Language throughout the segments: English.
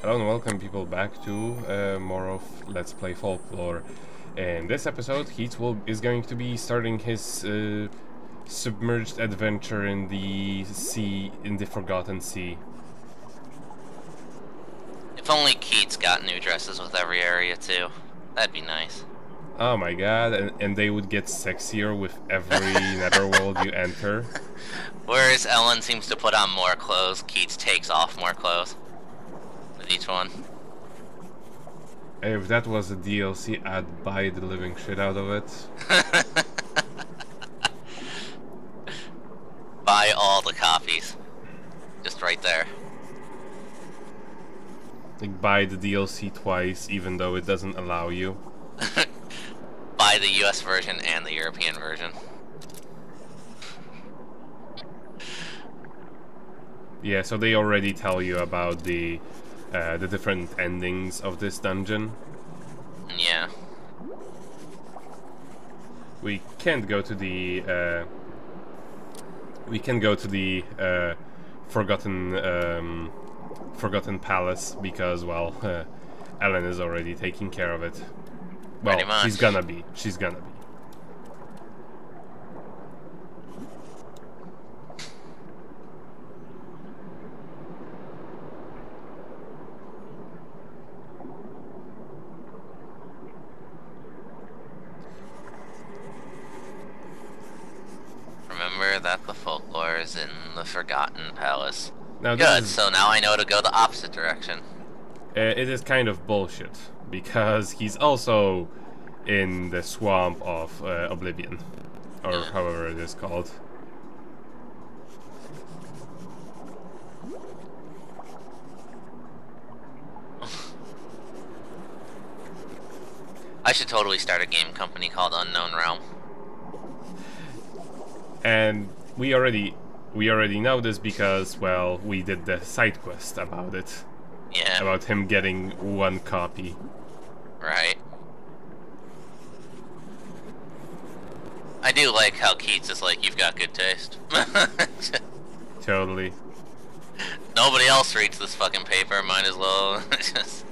Hello and welcome people back to more of Let's Play Folklore. In this episode, Keats is going to be starting his submerged adventure in the sea, in the Forgotten Sea. If only Keats got new dresses with every area too. That'd be nice. Oh my god, and they would get sexier with every netherworld you enter. Whereas Ellen seems to put on more clothes, Keats takes off more clothes with each one. If that was a DLC, I'd buy the living shit out of it. Buy all the copies. Just right there. Like, buy the DLC twice, even though it doesn't allow you. Buy the US version and the European version. Yeah, so they already tell you about the different endings of this dungeon. Yeah. We can't go to the Forgotten Palace because, well, Ellen is already taking care of it. Well, Pretty much. she's gonna be. She's gonna be. Remember that the folklore is in the Forgotten Palace. Now, Good, so now I know to go the opposite direction. it is kind of bullshit because he's also in the swamp of Oblivion, or however it is called. I should totally start a game company called Unknown Realm. And we already know this because, well, we did the side quest about it. Yeah. About him getting one copy. Right. I do like how Keats is like, you've got good taste. Totally. Nobody else reads this fucking paper, might as well. Just...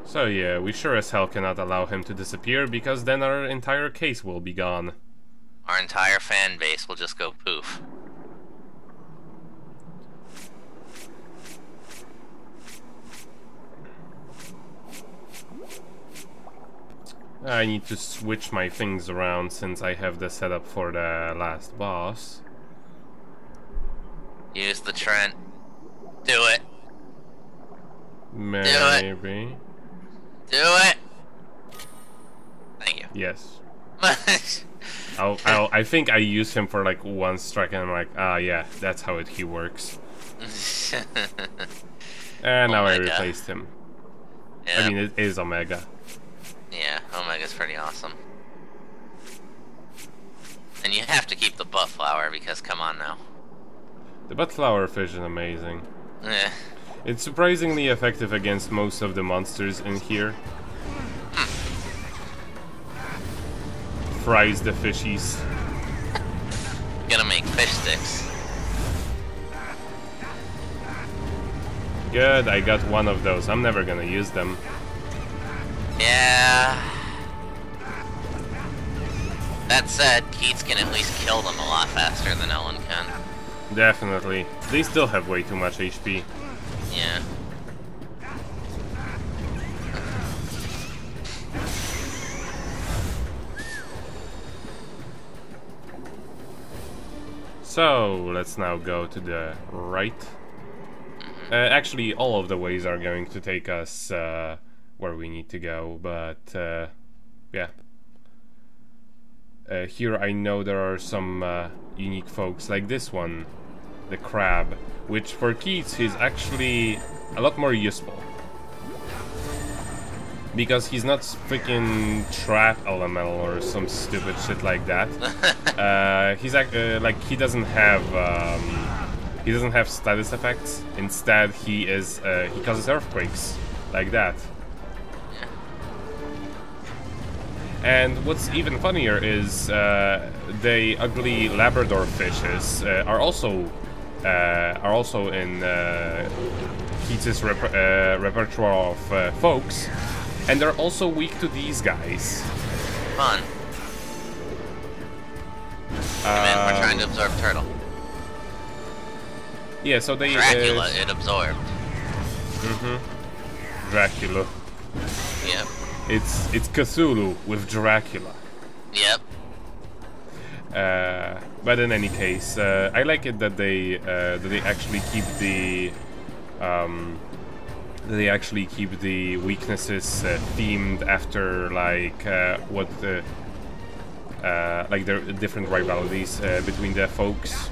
So yeah, we sure as hell cannot allow him to disappear because then our entire case will be gone. Our entire fan base will just go poof. I need to switch my things around since I have the setup for the last boss. Use the Trent. Do it. Maybe. Do it. Thank you. Yes. I think I used him for like one strike and I'm like, yeah, that's how he works. And now I replaced him. Yeah. I mean, it is Omega. Yeah, Omega's pretty awesome. And you have to keep the butt flower because come on now. The butt flower fish is amazing. Eh. It's surprisingly effective against most of the monsters in here. Fries the fishies. Gonna make fish sticks. Good, I got one of those. I'm never gonna use them. Yeah. That said, Keats can at least kill them a lot faster than Ellen can. Definitely. They still have way too much HP. Yeah. So, let's now go to the right. Actually, all of the ways are going to take us where we need to go, but yeah. Here I know there are some unique folks, like this one, the crab, which for Keats is actually a lot more useful. Because he's not freaking trap elemental or some stupid shit like that. He's like, he doesn't have status effects. Instead, he causes earthquakes. like that. And what's even funnier is the ugly Labrador fishes are also in Keats' repertoire of folks, and they're also weak to these guys. Fun. We're trying to absorb turtle. Yeah, so they Dracula, it absorbed. Dracula. Yep. It's Cthulhu with Dracula. Yep. But in any case, I like it that they actually keep the weaknesses themed after like what the like there are different rivalities between the folks.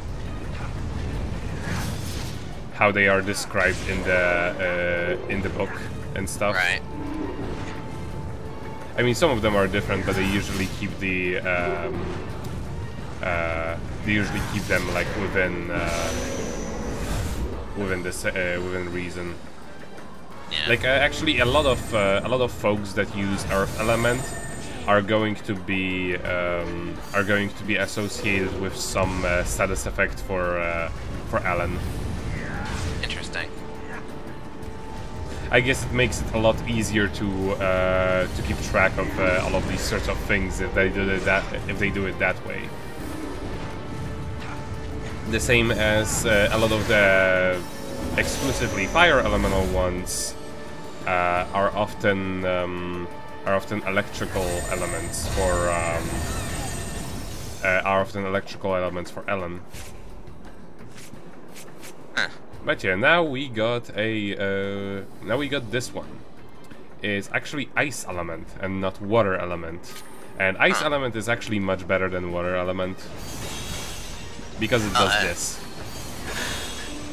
How they are described in the book and stuff. Right. I mean, some of them are different, but they usually keep the them like within reason. Yeah. Like actually, a lot of folks that use Earth element are going to be associated with some status effect for Alan. Interesting. I guess it makes it a lot easier to keep track of all of these sorts of things if they do it that way. The same as a lot of the exclusively fire elemental ones are often electrical elements for Ellen. Huh. But yeah, now we got this one. It's actually ice element and not water element. And ice element is actually much better than water element because it does this.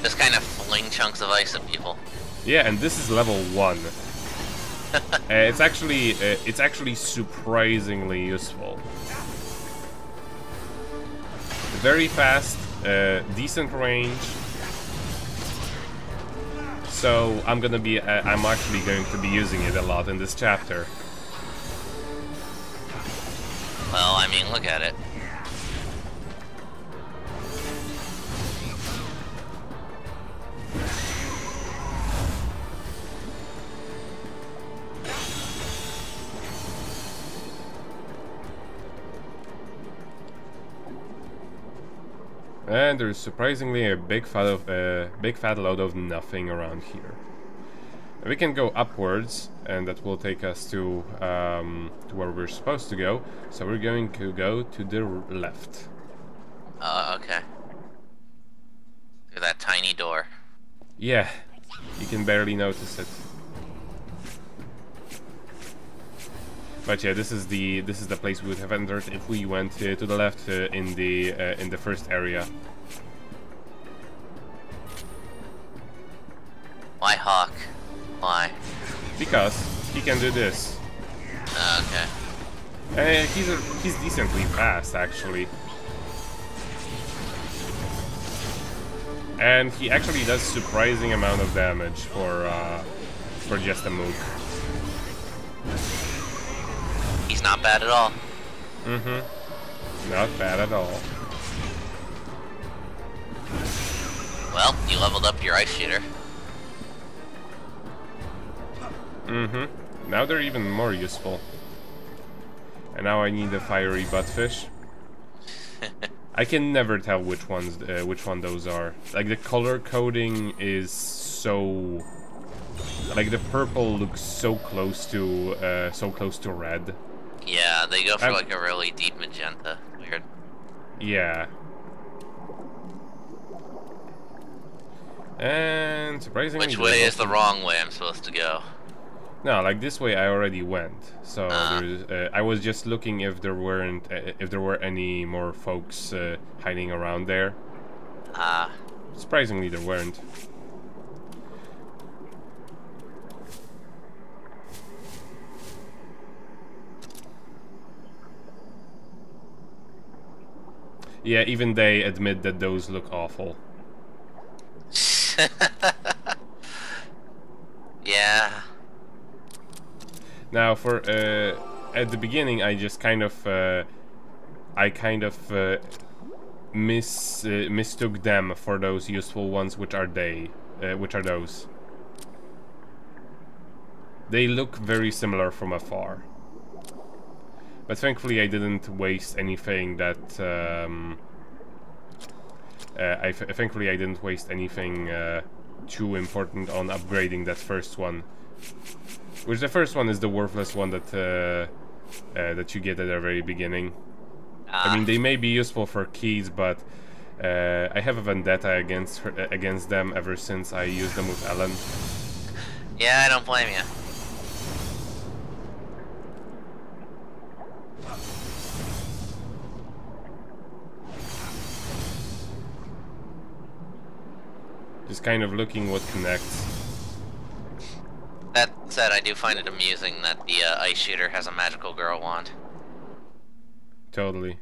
Just kind of fling chunks of ice at people. Yeah, and this is level 1. It's actually surprisingly useful. Very fast, decent range. So I'm actually going to be using it a lot in this chapter. Well, I mean, look at it. And there's surprisingly a big fat load of nothing around here. We can go upwards, and that will take us to where we're supposed to go. So we're going to go to the left. Okay. Through that tiny door. Yeah, you can barely notice it. But yeah, this is the place we would have entered if we went to the left in the first area. Why Hawk? Why? Because he can do this. Okay. He's decently fast actually, and he actually does surprising amount of damage for just a mook. He's not bad at all. Not bad at all. Well, you leveled up your ice shooter. Now they're even more useful. And now I need a fiery buttfish. I can never tell which one those are. Like the color coding is so, like the purple looks so close to red. Yeah, they go for like a really deep magenta. Weird. Yeah. And surprisingly, which way is the wrong way I'm supposed to go? No, like this way I already went. So I was just looking if there were any more folks hiding around there. Surprisingly, there weren't. Yeah, even they admit that those look awful. Yeah. Now, for at the beginning, I just kind of mistook them for those useful ones, which are those. They look very similar from afar, but thankfully I didn't waste anything that. Thankfully I didn't waste anything too important on upgrading that first one. Which the first one is the worthless one that that you get at the very beginning. I mean, they may be useful for Keats, but I have a vendetta against them ever since I used them with Ellen. Yeah, I don't blame you. Just kind of looking what connects. That said, I do find it amusing that the ice shooter has a magical girl wand. Totally.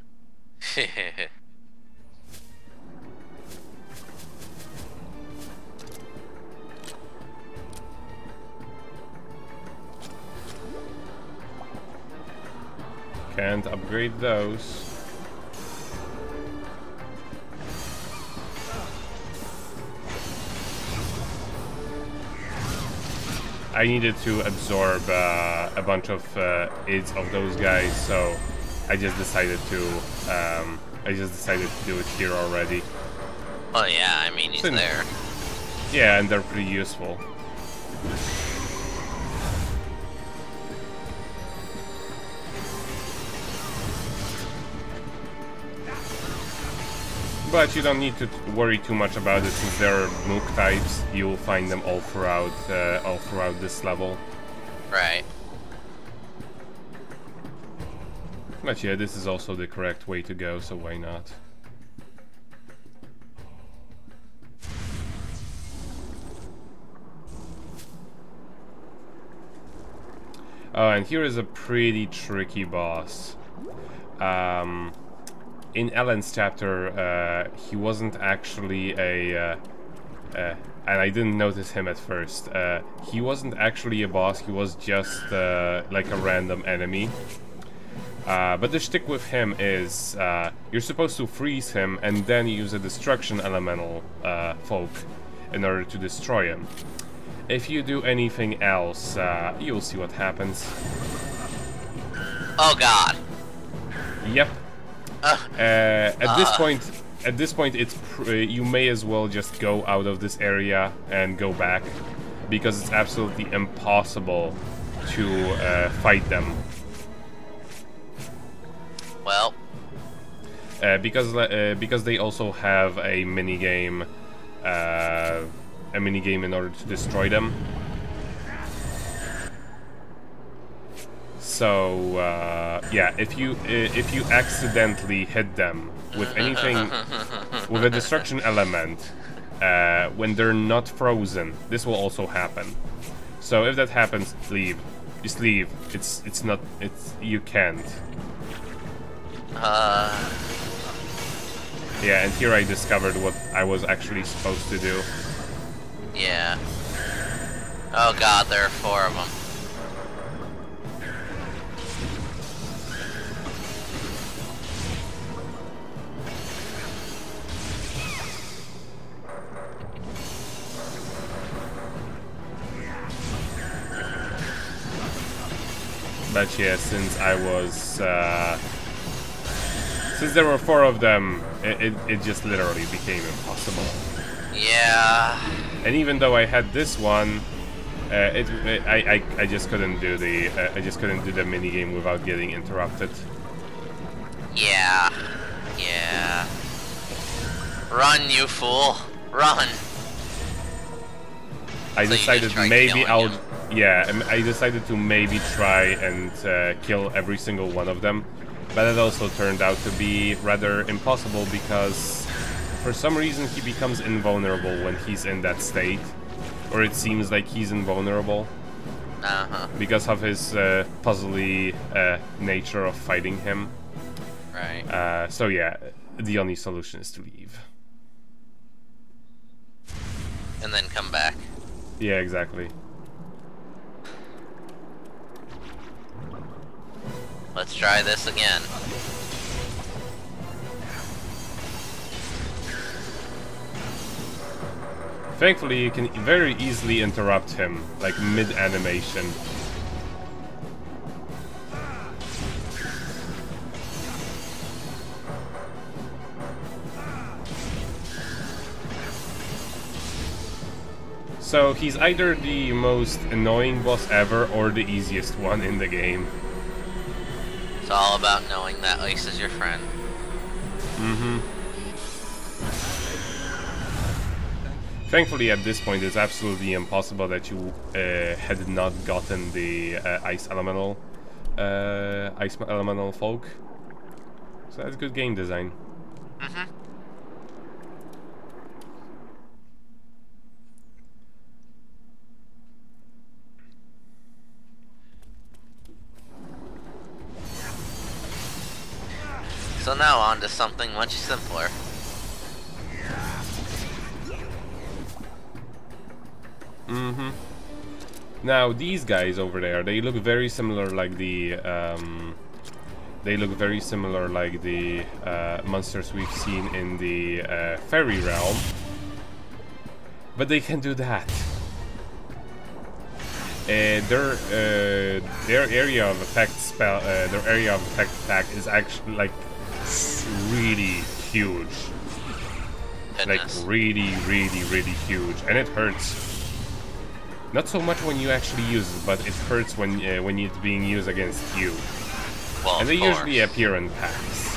Can't upgrade those. I needed to absorb a bunch of ids of those guys, so I just decided to do it here already. Well, yeah, I mean, he's there. Yeah, and they're pretty useful. But you don't need to worry too much about it, since they're Mook types. You'll find them all throughout this level. Right. But yeah, this is also the correct way to go, so why not? Oh, and here is a pretty tricky boss. In Ellen's chapter, he wasn't actually and I didn't notice him at first. He wasn't actually a boss, he was just like a random enemy. But the shtick with him is you're supposed to freeze him and then use a destruction elemental folk in order to destroy him. If you do anything else, you'll see what happens. Oh god. Yep. At this point, it's you may as well just go out of this area and go back, because it's absolutely impossible to fight them. Well, because they also have a mini game in order to destroy them. So yeah, if you accidentally hit them with anything with a destruction element when they're not frozen, this will also happen. So if that happens, leave. Just leave. It's not. You can't. Yeah, and here I discovered what I was actually supposed to do. Yeah. Oh god, there are 4 of them. But yeah, since there were 4 of them, it just literally became impossible. Yeah. And even though I had this one, I just couldn't do the mini game without getting interrupted. Yeah. Yeah. Run, you fool! Run! I decided maybe I decided to maybe try and kill every single one of them, but it also turned out to be rather impossible because for some reason he becomes invulnerable when he's in that state, or it seems like he's invulnerable because of his puzzly nature of fighting him. Right. So yeah, the only solution is to leave. And then come back. Yeah, exactly. Let's try this again. Thankfully, you can very easily interrupt him, like mid-animation. So he's either the most annoying boss ever or the easiest one in the game. It's all about knowing that Ice is your friend. Mm-hmm. Thankfully, at this point, it's absolutely impossible that you had not gotten the Ice Elemental Folk. So that's good game design. Mm-hmm. So now on to something much simpler. Mm-hmm. Now these guys over there, they look very similar like the monsters we've seen in the fairy realm, but they can do that. Their area of effect attack is actually like really huge. Goodness. Like really huge, and it hurts. Not so much when you actually use it, but it hurts when it's being used against you. Well, and they usually appear in packs.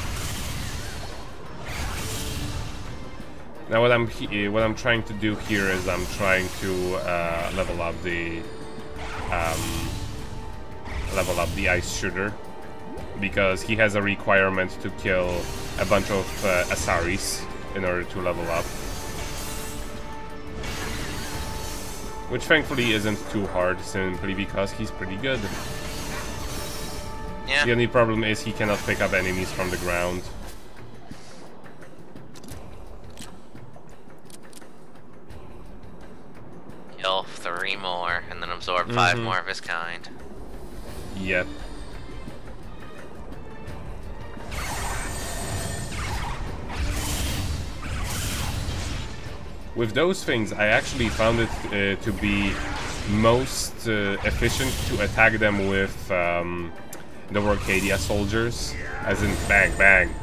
Now what I'm trying to do here is I'm trying to level up the ice shooter, because he has a requirement to kill a bunch of Asaris in order to level up. Which thankfully isn't too hard, simply because he's pretty good. Yeah. The only problem is he cannot pick up enemies from the ground. Kill 3 more, and then absorb 5 more of his kind. Yep. With those things, I actually found it to be most efficient to attack them with the Orcadia soldiers, as in bang bang,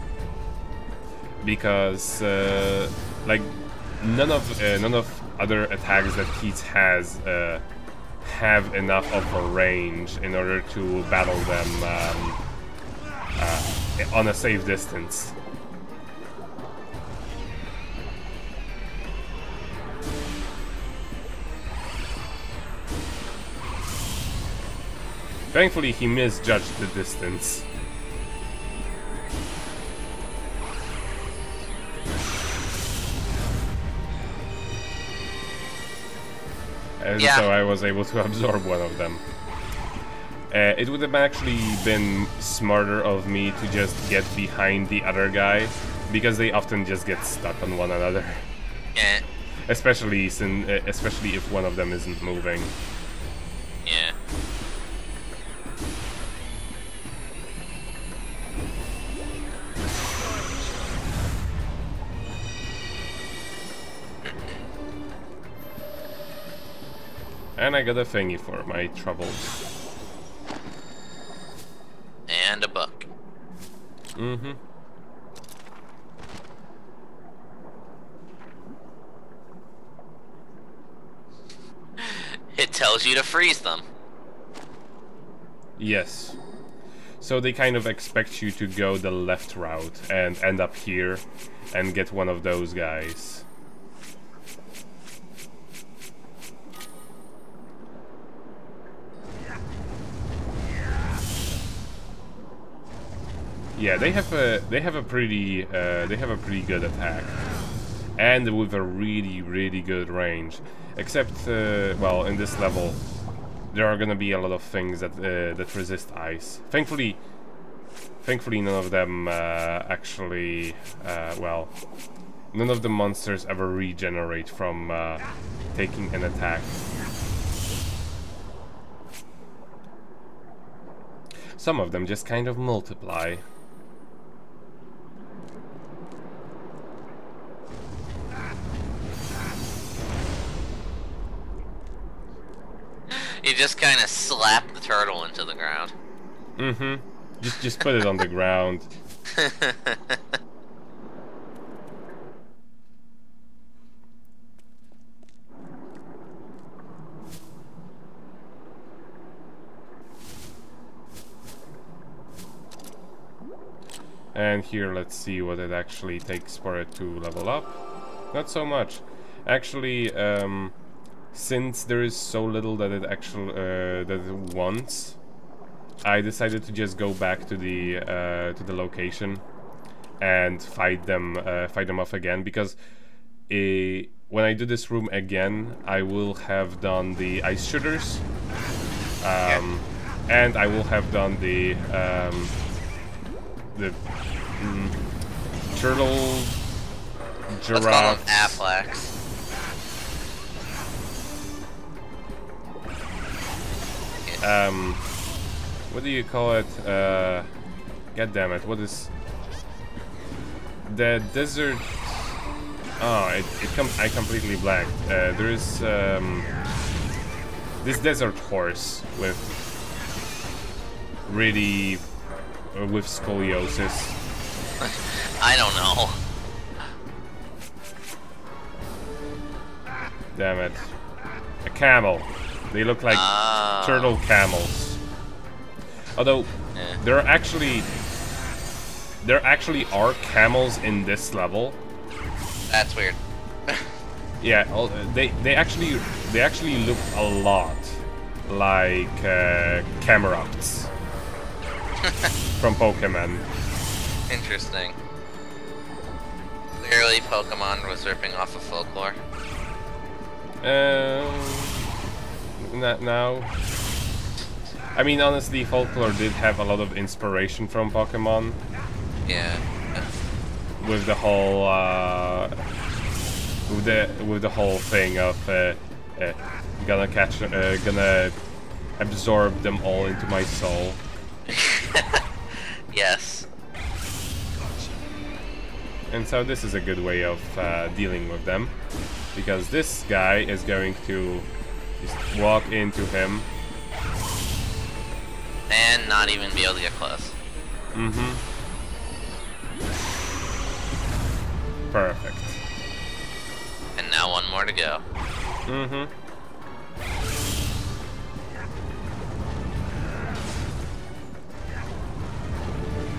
because like none of other attacks that Keats has have enough of a range in order to battle them on a safe distance. Thankfully, he misjudged the distance. And so I was able to absorb one of them. It would have actually been smarter of me to just get behind the other guy, because they often just get stuck on one another. Yeah. Especially if one of them isn't moving. Yeah. And I got a thingy for my troubles. And a book. Mm-hmm. It tells you to freeze them. Yes. So they kind of expect you to go the left route and end up here and get one of those guys. Yeah, they have a pretty good attack, and with a really good range. Except, well, in this level, there are gonna be a lot of things that that resist ice. Thankfully, none of them actually, well, none of the monsters ever regenerate from taking an attack. some of them just kind of multiply. You just kind of slap the turtle into the ground. Mm-hmm. Just put it on the ground. And here, let's see what it actually takes for it to level up. Not so much. Actually, since there is so little that it actually that it wants, I decided to just go back to the location and fight them off again, because when I do this room again, I will have done the ice shooters, and I will have done the turtle giraffe. Let's call them Afflex. What do you call it? God damn it! What is the desert? Oh, I completely blanked. There is this desert horse with really with scoliosis. I don't know. Damn it! A camel. They look like turtle camels. Although there actually are camels in this level. That's weird. Yeah, they actually look a lot like Camerups from Pokemon. Interesting. Clearly, Pokemon was ripping off of Folklore. Not now. I mean, honestly, Folklore did have a lot of inspiration from Pokemon. Yeah. With the whole with the whole thing of gonna absorb them all into my soul. Yes. And so this is a good way of dealing with them, because this guy is going to just walk into him and not even be able to get close. Mm-hmm. Perfect. And now one more to go. Mm-hmm.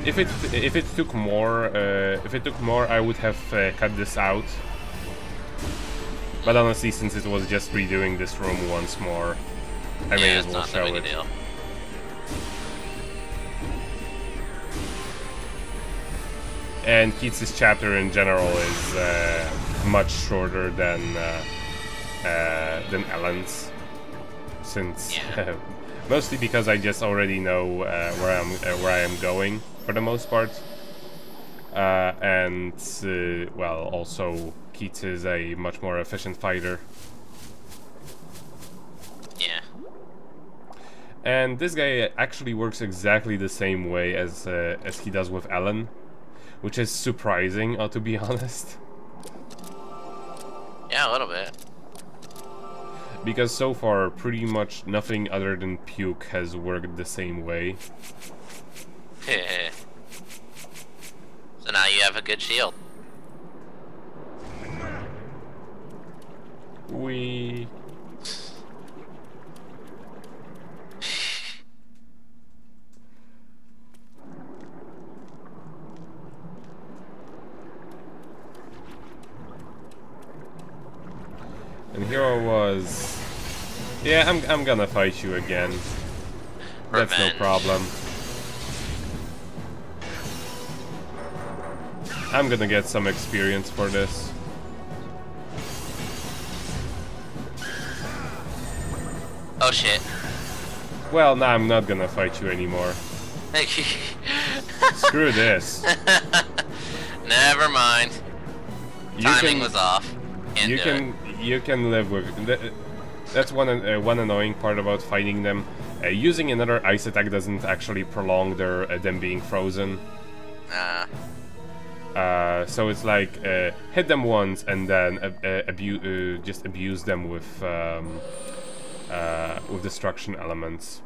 If it took more, I would have cut this out. But honestly, since it was just redoing this room once more, I may as well show it. Deal. And Keats' chapter in general is much shorter than Ellen's, since mostly because I just already know where I am going for the most part, and well, also Keats is a much more efficient fighter. Yeah. And this guy actually works exactly the same way as he does with Ellen, which is surprising, to be honest. Yeah, a little bit. Because so far, pretty much nothing other than Puke has worked the same way. So now you have a good shield. We... And here I was. Yeah, I'm gonna fight you again. Revenge. That's no problem. I'm gonna get some experience for this. Oh shit. Well, now I'm not gonna fight you anymore. Screw this. Never mind. Timing was off. You can live with that's one annoying part about fighting them. Using another ice attack doesn't actually prolong them being frozen. So it's like hit them once and then just abuse them with destruction elements.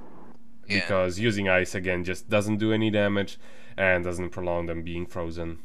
Yeah. Because using ice again just doesn't do any damage and doesn't prolong them being frozen.